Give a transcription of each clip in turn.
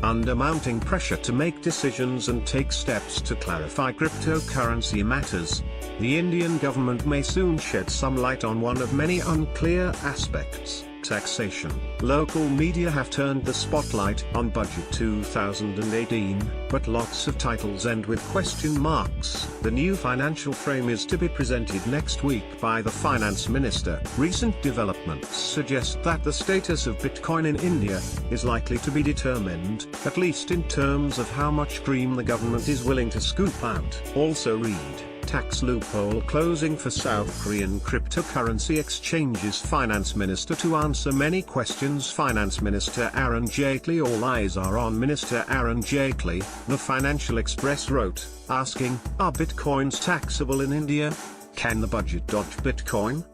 Under mounting pressure to make decisions and take steps to clarify cryptocurrency matters, the Indian government may soon shed some light on one of many unclear aspects: taxation. Local media have turned the spotlight on Budget 2018, but lots of titles end with question marks. The new financial frame is to be presented next week by the finance minister. Recent developments suggest that the status of Bitcoin in India is likely to be determined, at least in terms of how much cream the government is willing to scoop out. Also read: tax loophole closing for South Korean cryptocurrency exchanges. Finance Minister to answer many questions. Finance Minister Arun Jaitley. All eyes are on Minister Arun Jaitley, the Financial Express wrote, asking, are bitcoins taxable in India? Can the budget dodge Bitcoin?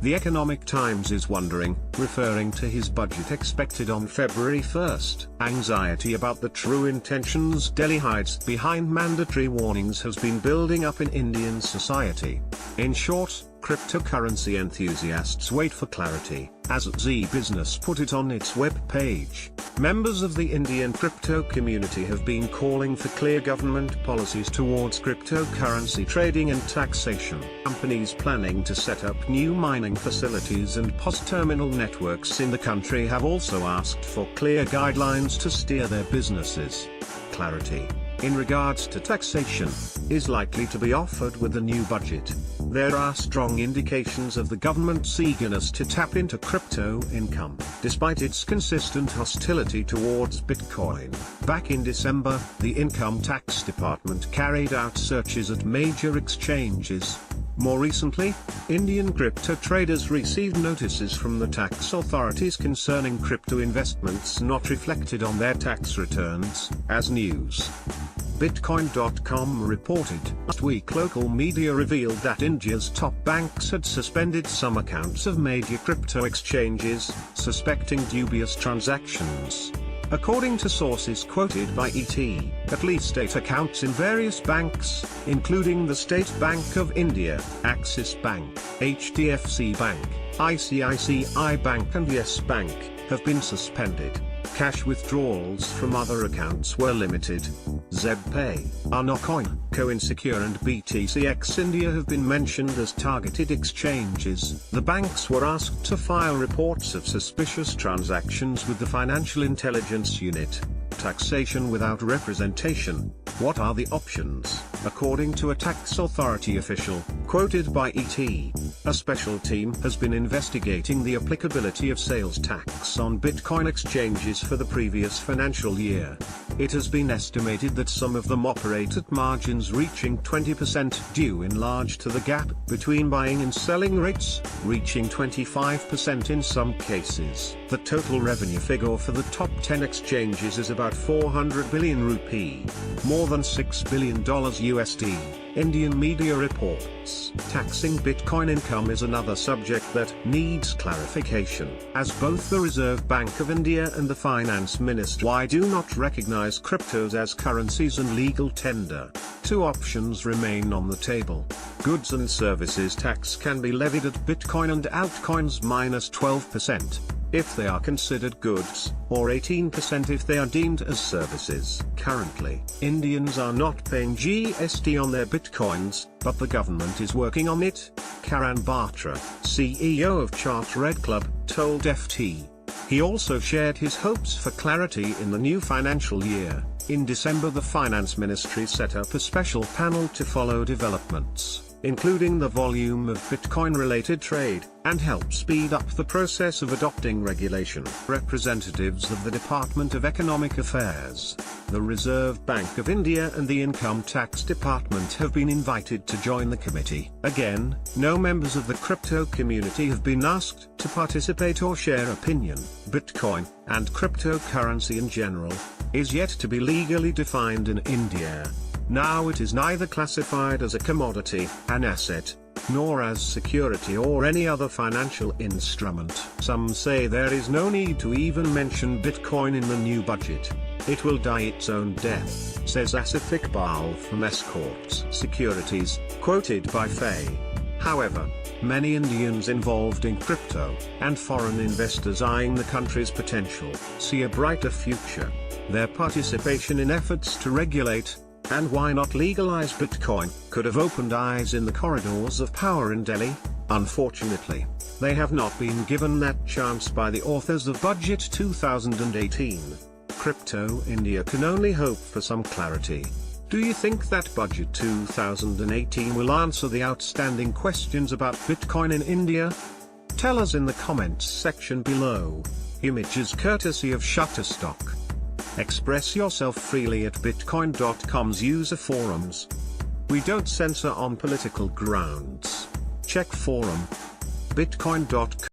The Economic Times is wondering, referring to his budget expected on February 1st. Anxiety about the true intentions Delhi hides behind mandatory warnings has been building up in Indian society. In short, cryptocurrency enthusiasts wait for clarity, as Z Business put it on its web page. Members of the Indian crypto community have been calling for clear government policies towards cryptocurrency trading and taxation. Companies planning to set up new mining facilities and POS terminal networks in the country have also asked for clear guidelines to steer their businesses. Clarity in regards to taxation is likely to be offered with the new budget. There are strong indications of the government's eagerness to tap into crypto income, despite its consistent hostility towards Bitcoin. Back in December, the Income Tax Department carried out searches at major exchanges. More recently, Indian crypto traders received notices from the tax authorities concerning crypto investments not reflected on their tax returns, as news. Bitcoin.com reported. Last week local media revealed that India's top banks had suspended some accounts of major crypto exchanges, suspecting dubious transactions. According to sources quoted by ET, at least 8 accounts in various banks, including the State Bank of India, Axis Bank, HDFC Bank, ICICI Bank and Yes Bank, have been suspended. Cash withdrawals from other accounts were limited. ZebPay, Unocoin, Coinsecure and BTCX India have been mentioned as targeted exchanges. The banks were asked to file reports of suspicious transactions with the Financial Intelligence Unit. Taxation without representation. What are the options? According to a tax authority official, quoted by ET, a special team has been investigating the applicability of sales tax on Bitcoin exchanges for the previous financial year. It has been estimated that some of them operate at margins reaching 20%, due in large to the gap between buying and selling rates, reaching 25% in some cases. The total revenue figure for the top 10 exchanges is about 400 billion rupee, more than $6 billion USD. Indian media reports. Taxing Bitcoin income is another subject that needs clarification, as both the Reserve Bank of India and the Finance Ministry do not recognize cryptos as currencies and legal tender. Two options remain on the table. Goods and services tax can be levied at Bitcoin and altcoins minus 12%. if they are considered goods, or 18% if they are deemed as services. Currently, Indians are not paying GST on their bitcoins, but the government is working on it, Karan Batra, CEO of Chart Red Club, told FT. He also shared his hopes for clarity in the new financial year. In December, the Finance Ministry set up a special panel to follow developments, including the volume of Bitcoin-related trade, and help speed up the process of adopting regulation. Representatives of the Department of Economic Affairs, the Reserve Bank of India and the Income Tax Department have been invited to join the committee. Again, no members of the crypto community have been asked to participate or share opinion. Bitcoin, and cryptocurrency in general, is yet to be legally defined in India. Now it is neither classified as a commodity, an asset, nor as security or any other financial instrument. Some say there is no need to even mention Bitcoin in the new budget. It will die its own death, says Asif Iqbal from Escorts Securities, quoted by Faye. However, many Indians involved in crypto, and foreign investors eyeing the country's potential, see a brighter future. Their participation in efforts to regulate, and why not legalize Bitcoin, could have opened eyes in the corridors of power in Delhi. Unfortunately, they have not been given that chance by the authors of Budget 2018. Crypto India can only hope for some clarity. Do you think that Budget 2018 will answer the outstanding questions about Bitcoin in India? Tell us in the comments section below. Images courtesy of Shutterstock. Express yourself freely at bitcoin.com's user forums. We don't censor on political grounds. Check forum. bitcoin.com